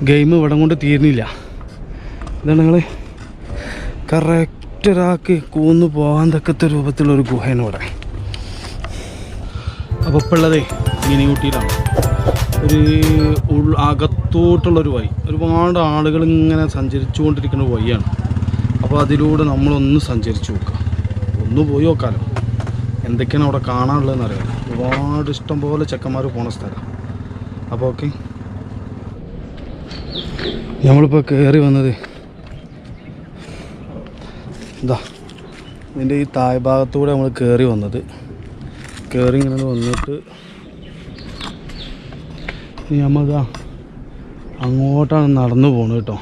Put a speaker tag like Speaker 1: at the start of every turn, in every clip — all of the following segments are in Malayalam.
Speaker 1: ഗെയിം ഇവിടെ കൊണ്ട് തീരുന്നില്ല. ഇതാണ് നിങ്ങൾ കറക്റ്റ് ഒരാൾക്ക് കൂന്ന് പോകാൻ തക്കത്തെ രൂപത്തിലുള്ളൊരു ഗുഹയാണ് ഇവിടെ. അപ്പോൾ ഇപ്പോൾ ഉള്ളതേ മിനിയൂട്ടിയിലാണ്. ഒരു അകത്തോട്ടുള്ളൊരു വഴി, ഒരുപാട് ആളുകൾ ഇങ്ങനെ സഞ്ചരിച്ചു കൊണ്ടിരിക്കുന്ന വഴിയാണ്. അപ്പോൾ അതിലൂടെ നമ്മളൊന്ന് സഞ്ചരിച്ച് നോക്കുക, ഒന്ന് പോയി നോക്കാമല്ലോ എന്തൊക്കെയാണ് അവിടെ കാണാനുള്ളതെന്ന് അറിയാം. ഒരുപാട് ഇഷ്ടം പോലെ ചെക്കന്മാർ പോണ സ്ഥലം. അപ്പോൾ ഓക്കെ, നമ്മളിപ്പോൾ കയറി വന്നത് ഇതാ ഇതിൻ്റെ ഈ താഴ് ഭാഗത്തൂടെ നമ്മൾ കയറി വന്നത്. കയറി ഇങ്ങനെ വന്നിട്ട് ഇനി നമ്മളിതാ അങ്ങോട്ടാണ് നടന്നു പോകുന്നത് കേട്ടോ.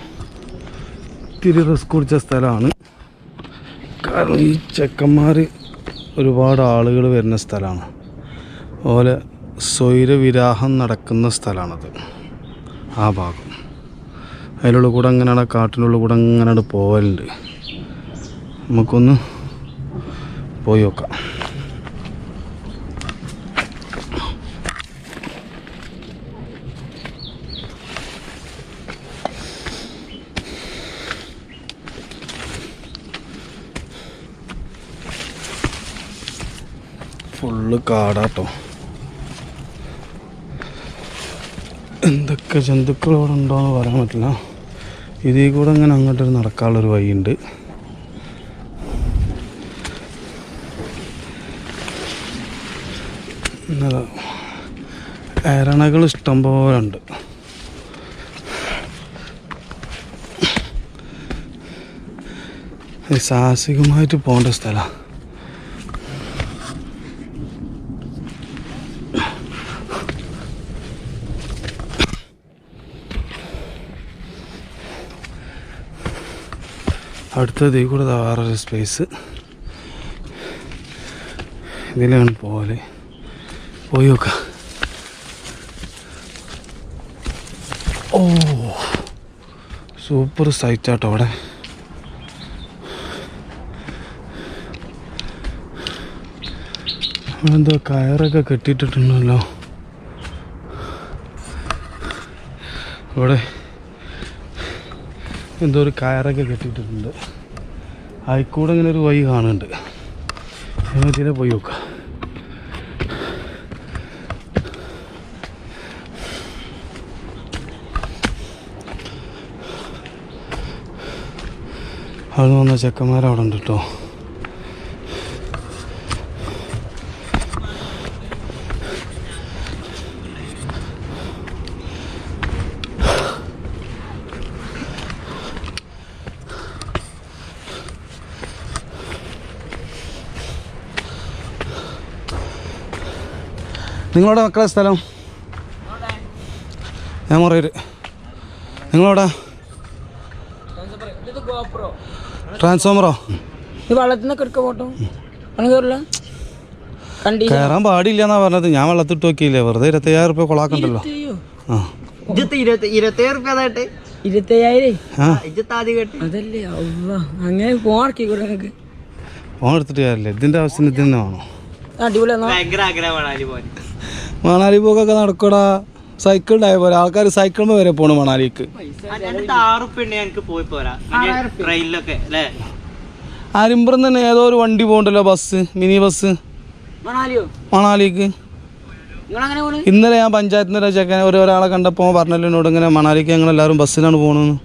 Speaker 1: ഇത്തിരി റിസ്ക് പിടിച്ച സ്ഥലമാണ്, കാരണം ഈ ചെക്കന്മാർ ഒരുപാട് ആളുകൾ വരുന്ന സ്ഥലമാണ്. അതുപോലെ സ്വൈരവിരാഹം നടക്കുന്ന സ്ഥലമാണത്. ആ ഭാഗം അതിലുള്ള കൂടെ അങ്ങനെയാണ്, കാട്ടിനുള്ള കൂടെ അങ്ങനെയാണ് പോകലുണ്ട്. നമുക്കൊന്ന് പോയി നോക്കാം. ഫുള്ള് കാടാട്ടോ. എന്തൊക്കെ ജന്തുക്കൾ ഇവിടെ ഉണ്ടോയെന്ന് പറയാൻ പറ്റില്ല. ഇതിൽ കൂടെ അങ്ങനെ അങ്ങോട്ടൊരു നടക്കാനുള്ളൊരു വഴിയുണ്ട്. എരണകൾ ഇഷ്ടം പോലെ ഉണ്ട്. സാഹസികമായിട്ട് പോകേണ്ട സ്ഥലമാണ്. അടുത്തത് കൂടെ വേറൊരു സ്പേസ്, ഇതിലാണ് പോലെ. പോയി നോക്കാം. ഓ സൂപ്പർ സൈറ്റാട്ടോ അവിടെ. എന്തോ കയറൊക്കെ കെട്ടിയിട്ടിട്ടുണ്ടല്ലോ ഇവിടെ. എന്തോ ഒരു കയറൊക്കെ കെട്ടിയിട്ടിട്ടുണ്ട്. അതിൽക്കൂടെ ഇങ്ങനെ ഒരു വഴി കാണുന്നുണ്ട്. ഇതിനെ പോയി നോക്കാം. അവിടെ വന്ന ചെക്കന്മാരവിടെ ഉണ്ട് കേട്ടോ. നിങ്ങളുടെ മക്കളെ സ്ഥലം? ഞാൻ പറയര്. നിങ്ങളവിടെ ട്രാൻസ്ഫോമറോ? കയറാൻ പാടില്ല എന്നാ പറഞ്ഞത്. ഞാൻ വെള്ളത്തിട്ട് നോക്കിയില്ലേ, വെറുതെ 27,000 റുപ്യ കൊളാക്കണ്ടല്ലോ. ഫോൺ എടുത്തിട്ട് കാര്യമില്ല, ഇതിന്റെ ആവശ്യത്തിന് ഇത് തന്നെ വേണോ? മണാലി പോക്കൊക്കെ നടക്കൂടാ. സൈക്കിൾ ഉണ്ടായ പോലെ ആൾക്കാർ സൈക്കിളിൽ വരെ പോണു മണാലിക്ക്. അരിമ്പുറം തന്നെ ഏതോ ഒരു വണ്ടി പോകണ്ടല്ലോ, ബസ്, മിനി ബസ് മണാലിക്ക്. ഇന്നലെ ഞാൻ പഞ്ചായത്തിന് ചെക്കൻ ഒരാളെ കണ്ടപ്പോൾ പറഞ്ഞല്ലോ എന്നോട്, ഇങ്ങനെ മണാലിക്ക് ഞങ്ങൾ എല്ലാവരും ബസ്സിലാണ് പോകണമെന്ന്.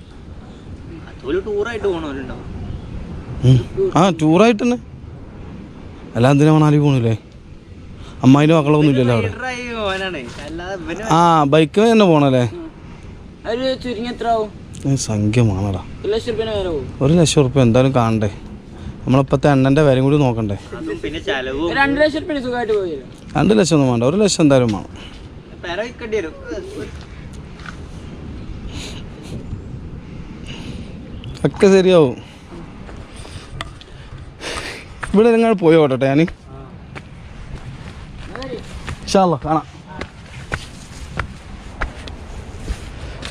Speaker 1: ആ ടൂറായിട്ട് തന്നെ. അല്ല എന്തിനാ മണാലി പോണില്ലേ? അമ്മായിൻ്റെ മക്കളൊന്നും ഇല്ലല്ലോ അവിടെ. ആ ബൈക്കിന് തന്നെ പോണല്ലേ. സംഖ്യമാണടാ, 1,00,000 റുപ്യ എന്തായാലും കാണണ്ടേ. നമ്മളിപ്പത്തെ എണ്ണൻ്റെ വിലയും കൂടി നോക്കണ്ടേ. 2 ലക്ഷം ഒന്നും വേണ്ട, 1 ലക്ഷം എന്തായാലും വേണം. ഒക്കെ ശരിയാവും. ഇവിടെ നിങ്ങൾ പോയി ഓട്ടെ, ഞാൻ കാണാം.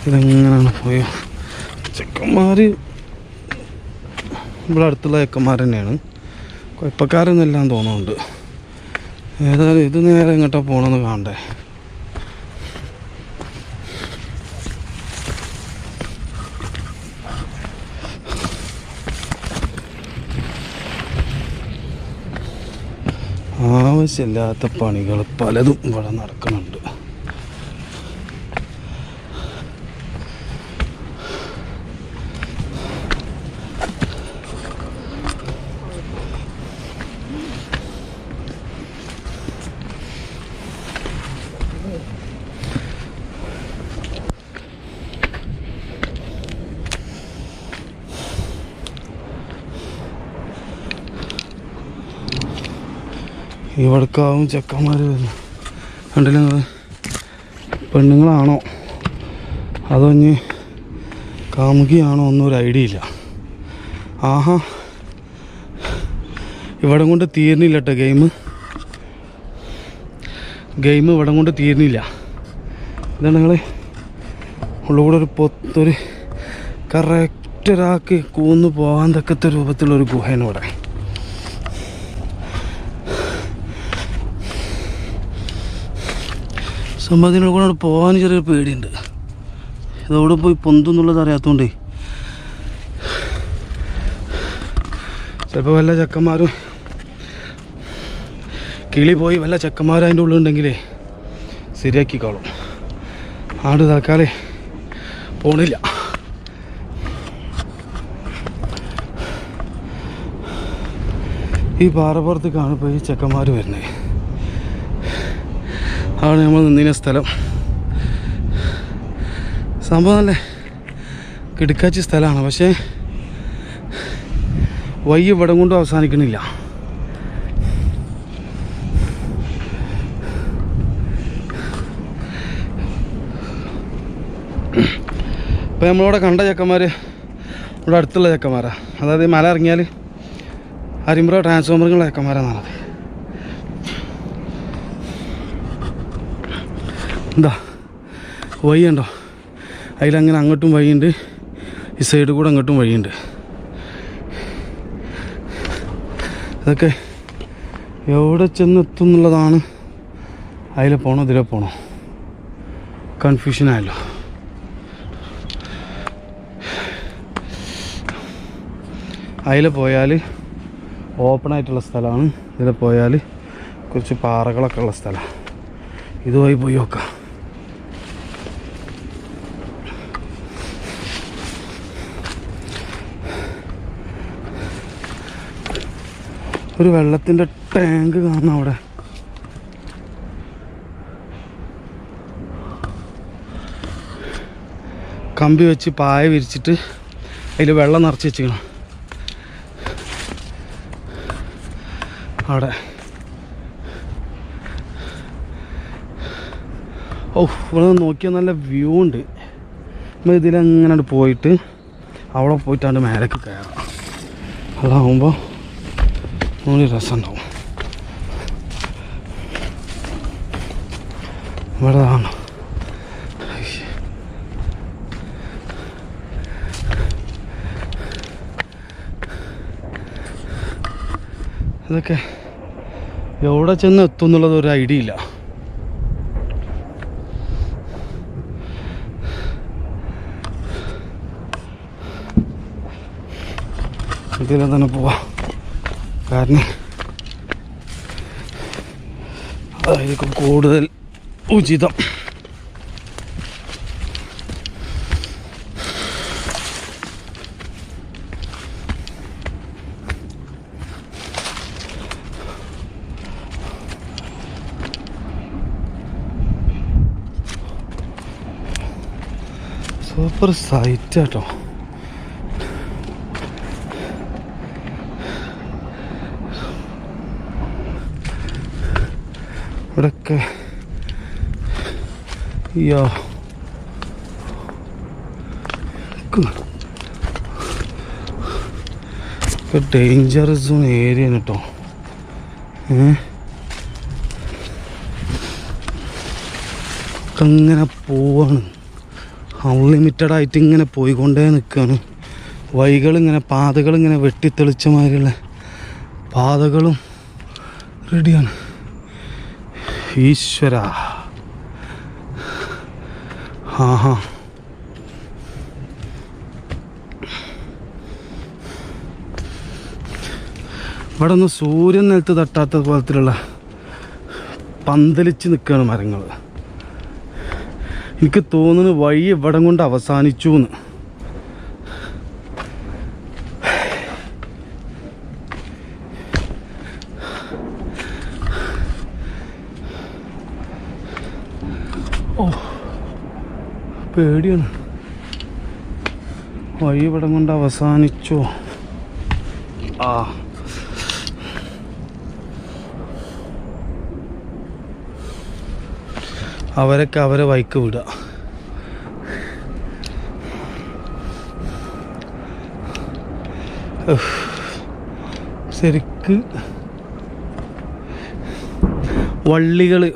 Speaker 1: ഇതെങ്ങനെയാണ് പോയോ? ചെക്കന്മാർ ഇവിടെ അടുത്തുള്ള ചെക്കന്മാർ തന്നെയാണ്, കുഴപ്പക്കാരൊന്നും എല്ലാം തോന്നുന്നുണ്ട്. ഏതായാലും ഇത് നേരെ എങ്ങോട്ടാ പോകണമെന്ന് കാണണ്ടേ. ആവശ്യമില്ലാത്ത പണികൾ പലതും ഇവിടെ നടക്കുന്നുണ്ട്. ഇവിടേക്കാവും ചെക്കന്മാർ വരുന്നു. കണ്ടില്ല നിങ്ങൾ? പെണ്ണുങ്ങളാണോ അതോ ഇനി കാമുകിയാണോ ഒന്നും ഒരു ഐഡിയ ഇല്ല. ആഹാ, ഇവിടെ കൊണ്ട് തീർന്നില്ല കേട്ടോ ഗെയിം ഇവിടം കൊണ്ട് തീർന്നില്ല. ഇതാണ് നിങ്ങൾ ഉള്ളുകൂടെ ഒരു കറക്റ്റ് ഒരാൾക്ക് കൂന്ന് പോകാൻ തക്കത്തെ രൂപത്തിലുള്ളൊരു ഗുഹയാണ് ഇവിടെ. സംഭവത്തിനോട് കൂടെ പോകാൻ ചെറിയൊരു പേടിയുണ്ട്. ഇതവിടെ പോയി പൊന്തുന്നുള്ളത് അറിയാത്തതുകൊണ്ടേ ചിലപ്പോൾ വല്ല ചെക്കന്മാരും കിളി പോയി വല്ല ചെക്കന്മാരും അതിൻ്റെ ഉള്ളിലുണ്ടെങ്കിലേ ശരിയാക്കിക്കോളും. ആട് തൽക്കാലേ പോണില്ല. ഈ പാറപ്പുറത്തേക്കാണ് ഇപ്പോൾ ഈ ചെക്കന്മാർ വരുന്നത്. ആണ് നമ്മൾ നിന്നിന സ്ഥലം. സംഭവം നല്ല കിടക്കാച്ചി സ്ഥലമാണ്. പക്ഷേ വഴി ഇവിടം കൊണ്ടും അവസാനിക്കണില്ല. ഇപ്പം നമ്മളിവിടെ കണ്ട ചെക്കന്മാർ ഇവിടെ അടുത്തുള്ള ചെക്കന്മാരാണ്. അതായത് മല ഇറങ്ങിയാൽ അരിമ്പുറ ട്രാൻസ്ഫോമറുള്ള ചെക്കന്മാരാണെന്നാണത്. എന്താ വഴി ഉണ്ടോ? അതിലങ്ങനെ അങ്ങോട്ടും വഴിയുണ്ട്, ഈ സൈഡ് കൂടെ അങ്ങോട്ടും വഴിയുണ്ട്. ഇതൊക്കെ എവിടെ ചെന്നെത്തും എന്നുള്ളതാണ്. അതിൽ പോകണോ ഇതിലെ പോകണോ കൺഫ്യൂഷനായല്ലോ. അതിൽ പോയാൽ ഓപ്പണായിട്ടുള്ള സ്ഥലമാണ്, ഇതിൽ പോയാൽ കുറച്ച് പാറകളൊക്കെ ഉള്ള സ്ഥലമാണ്. ഇതുവഴി പോയി നോക്കാം. ഒരു വെള്ളത്തിൻ്റെ ടാങ്ക് കാണണം അവിടെ. കമ്പി വെച്ച് പായ വിരിച്ചിട്ട് അതിൽ വെള്ളം നിറച്ച് വെച്ചിക്കണം അവിടെ. ഓ, ഇവിടെ നോക്കിയാൽ നല്ല വ്യൂ ഉണ്ട്. നമ്മൾ ഇതിലങ്ങനെ പോയിട്ട് അവിടെ പോയിട്ടാണ്ട് മേലേക്ക് കയറാം. അതാകുമ്പോൾ നല്ല രസമുണ്ടാവും. ഇവിടെ ആണ് ഇതൊക്കെ. എവിടെ ചെന്ന് എത്തും എന്നുള്ളത് ഒരു ഐഡിയ ഇല്ല. ഇതിൽ തന്നെ പോവാം. കാരണം അതായിരിക്കും കൂടുതൽ ഉചിതം. സൂപ്പർ സൈറ്റ് കേട്ടോ. ഇവിടൊക്കെ അയ്യോ ഡേഞ്ചർ സോൺ ഏരിയ കേട്ടോ. അങ്ങനെ പോവാണ്, അൺലിമിറ്റഡ് ആയിട്ട് ഇങ്ങനെ പോയിക്കൊണ്ടേ നിൽക്കുകയാണ്. വഴികളിങ്ങനെ പാതകളിങ്ങനെ വെട്ടിത്തെളിച്ച മാതിരിയുള്ള പാതകളും റെഡിയാണ്. ഈശ്വര, ആഹാ. ഇവിടെ ഒന്നും സൂര്യൻ നിലത്ത് തട്ടാത്ത പോലത്തിലുള്ള പന്തലിച്ച് നിൽക്കുകയാണ് മരങ്ങൾ. എനിക്ക് തോന്നുന്നു വഴി ഇവിടം കൊണ്ട് അവസാനിച്ചു എന്ന്. ഓ പേടിയാണ്. വഴി ഇവിടം കൊണ്ട് അവസാനിച്ചോ? ആ അവരൊക്കെ അവരെ വഴിക്ക് വിടുക. ശരിക്ക്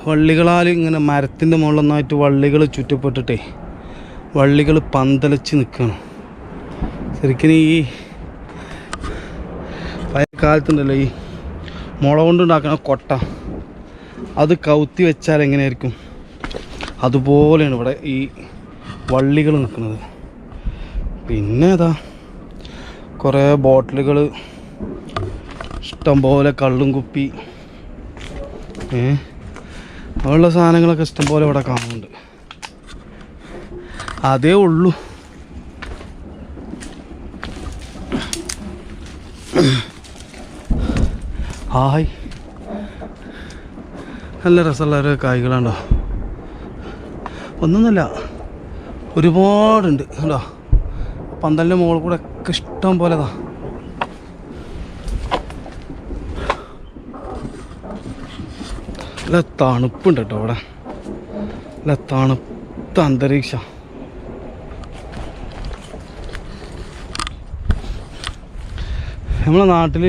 Speaker 1: വള്ളികളാൽ ഇങ്ങനെ മരത്തിൻ്റെ മുകളിലൊന്നായിട്ട് വള്ളികൾ ചുറ്റപ്പെട്ടിട്ടേ വള്ളികൾ പന്തലിച്ച് നിൽക്കണം. ശരിക്കും ഈ പഴയ കാലത്തുണ്ടല്ലോ ഈ മുള കൊണ്ടുണ്ടാക്കുന്ന കൊട്ട, അത് കൗത്തി വെച്ചാൽ എങ്ങനെയായിരിക്കും അതുപോലെയാണ് ഇവിടെ ഈ വള്ളികൾ നിൽക്കുന്നത്. പിന്നെ അതാ കുറേ ബോട്ടിലുകൾ, ഇഷ്ടംപോലെ കള്ളും കുപ്പി, അങ്ങനെയുള്ള സാധനങ്ങളൊക്കെ ഇഷ്ടംപോലെ ഇവിടെ കാണുന്നുണ്ട്. അതേ ഉള്ളൂ. ഹായ്, നല്ല രസമുള്ള ഒരു കായ്കളാണ്ടോ. ഒന്നൊന്നുമില്ല, ഒരുപാടുണ്ട് കേട്ടോ. പന്തലിൻ്റെ മുകളിൽ കൂടെ ഒക്കെ ഇഷ്ടം പോലെതാ. നല്ല തണുപ്പുണ്ട് കേട്ടോ ഇവിടെ. നല്ല തണുത്ത അന്തരീക്ഷം. നമ്മളെ നാട്ടിൽ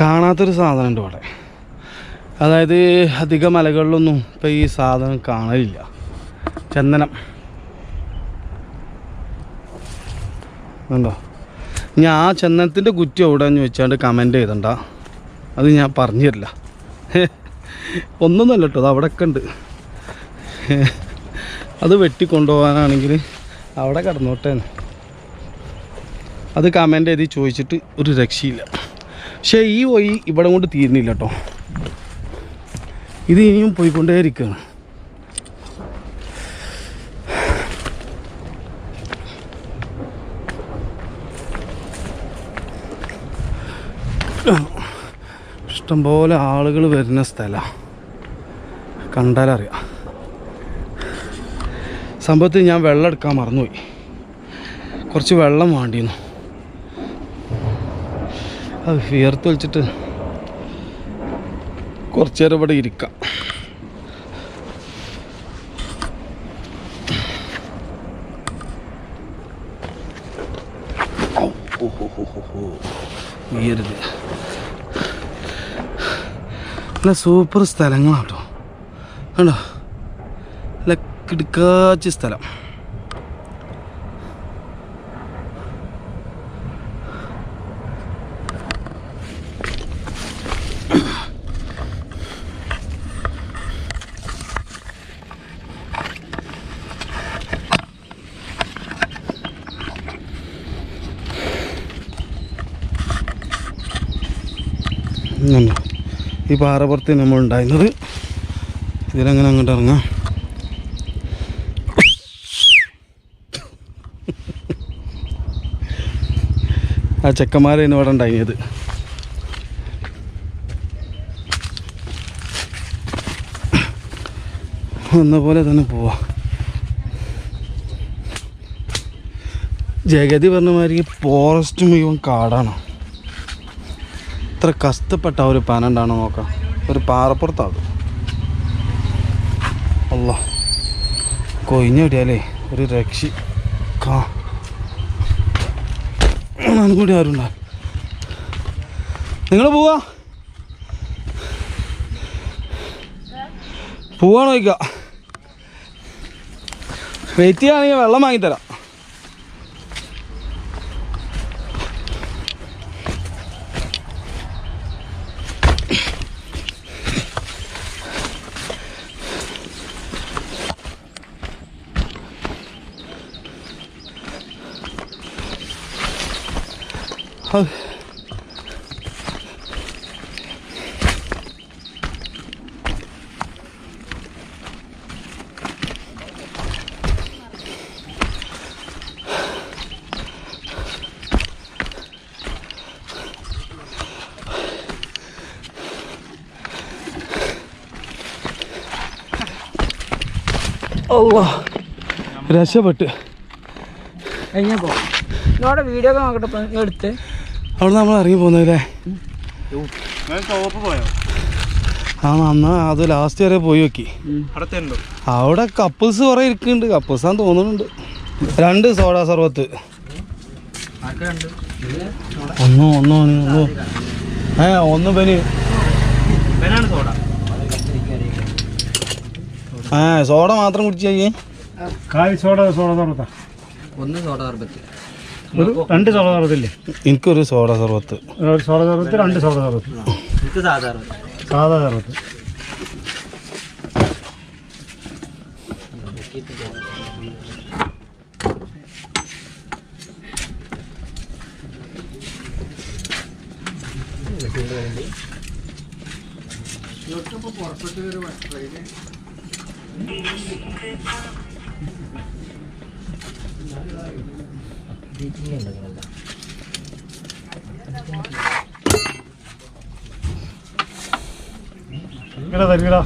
Speaker 1: കാണാത്തൊരു സാധനം ഉണ്ട് ഇവിടെ. അതായത് അധിക മലകളിലൊന്നും ഇപ്പം ഈ സാധനം കാണലില്ല. ചന്ദനം ഉണ്ടോ? ഞാൻ ആ ചന്ദനത്തിൻ്റെ കുറ്റി എവിടെയെന്ന് ചോദിച്ചാണ്ട് കമൻറ്റ് ചെയ്തണ്ട, അത് ഞാൻ പറഞ്ഞു തരില്ല. ഒന്നൊന്നുമല്ല കേട്ടോ, അത് അവിടെയൊക്കെ ഉണ്ട്. അത് വെട്ടിക്കൊണ്ടുപോകാനാണെങ്കിൽ അവിടെ കിടന്നോട്ടെ. അത് കമൻറ്റ് ചെയ്ത് ചോദിച്ചിട്ട് ഒരു രക്ഷയില്ല. പക്ഷേ ഈ വഴി ഇവിടെ കൊണ്ട് തീരുന്നില്ല കേട്ടോ, ഇത് ഇനിയും പോയിക്കൊണ്ടേയിരിക്കുകയാണ്. ഇഷ്ടംപോലെ ആളുകൾ വരുന്ന സ്ഥലമാണ്, കണ്ടാലറിയാം. സംഭവത്തിൽ ഞാൻ വെള്ളം എടുക്കാൻ മറന്നുപോയി. കുറച്ച് വെള്ളം വേണ്ടിയിരുന്നു. അത് വിയർത്ത് വെച്ചിട്ട് കുറച്ച് നേരം ഇവിടെ ഇരിക്കാം. വീയരുത്. നല്ല സൂപ്പർ സ്ഥലങ്ങളാണ് കേട്ടോ. കണ്ടോ, നല്ല കിടുക്കാച്ച സ്ഥലം. ഈ പാറപ്പുറത്ത് നമ്മൾ ഉണ്ടായിരുന്നത്. ഇതിലങ്ങനെ അങ്ങോട്ട് ഇറങ്ങാം. ആ ചെക്കന്മാരാണ് ഇവിടെ ഉണ്ടായിരുന്നത്. എന്ന പോലെ തന്നെ പോവാ. ജഗതി പറഞ്ഞ മാതിരി ഫോറസ്റ്റ് മുഴുവൻ കാടാണ്. ഇത്ര കഷ്ടപ്പെട്ട ഒരു പനണ്ടാണോ നോക്കാം. ഒരു പാറപ്പുറത്താകും. അല്ല കൊയിഞ്ഞ വിടിയാലേ ഒരു രക്ഷി കൂടി ആരുണ്ട. നിങ്ങൾ പോവാണോ ചോദിക്ക. വെയിറ്റ് ചെയ്യുകയാണെങ്കിൽ വെള്ളം വാങ്ങിത്തരാം. അള്ളാ രക്ഷപ്പെട്ട്.
Speaker 2: കഴിഞ്ഞപ്പോ ഇതോടെ വീഡിയോ ഒക്കെ നോക്കട്ടെ എടുത്ത്
Speaker 1: അവിടെ നമ്മൾ ഇറങ്ങി പോകുന്നല്ലേ? ആ നന്നാ അത് ലാസ്റ്റ് വരെ പോയി നോക്കി. അവിടെ കപ്പിൾസ് കുറെ ഇരിക്കുന്നുണ്ട്. കപ്പിൾസാന്ന് തോന്നുന്നുണ്ട്. 2 സോഡ സർബത്ത്. ഒന്ന് ബനി. സോഡ മാത്രം കുടിച്ചു കഴിഞ്ഞേ.
Speaker 3: രണ്ട് സോഡ സർബത്തില്ലേ?
Speaker 1: എനിക്കൊരു സോഡ സർബത്ത്.
Speaker 3: 2 സോഡ സർബത്ത്. സാധാ സർബത്ത്. തരികടാ.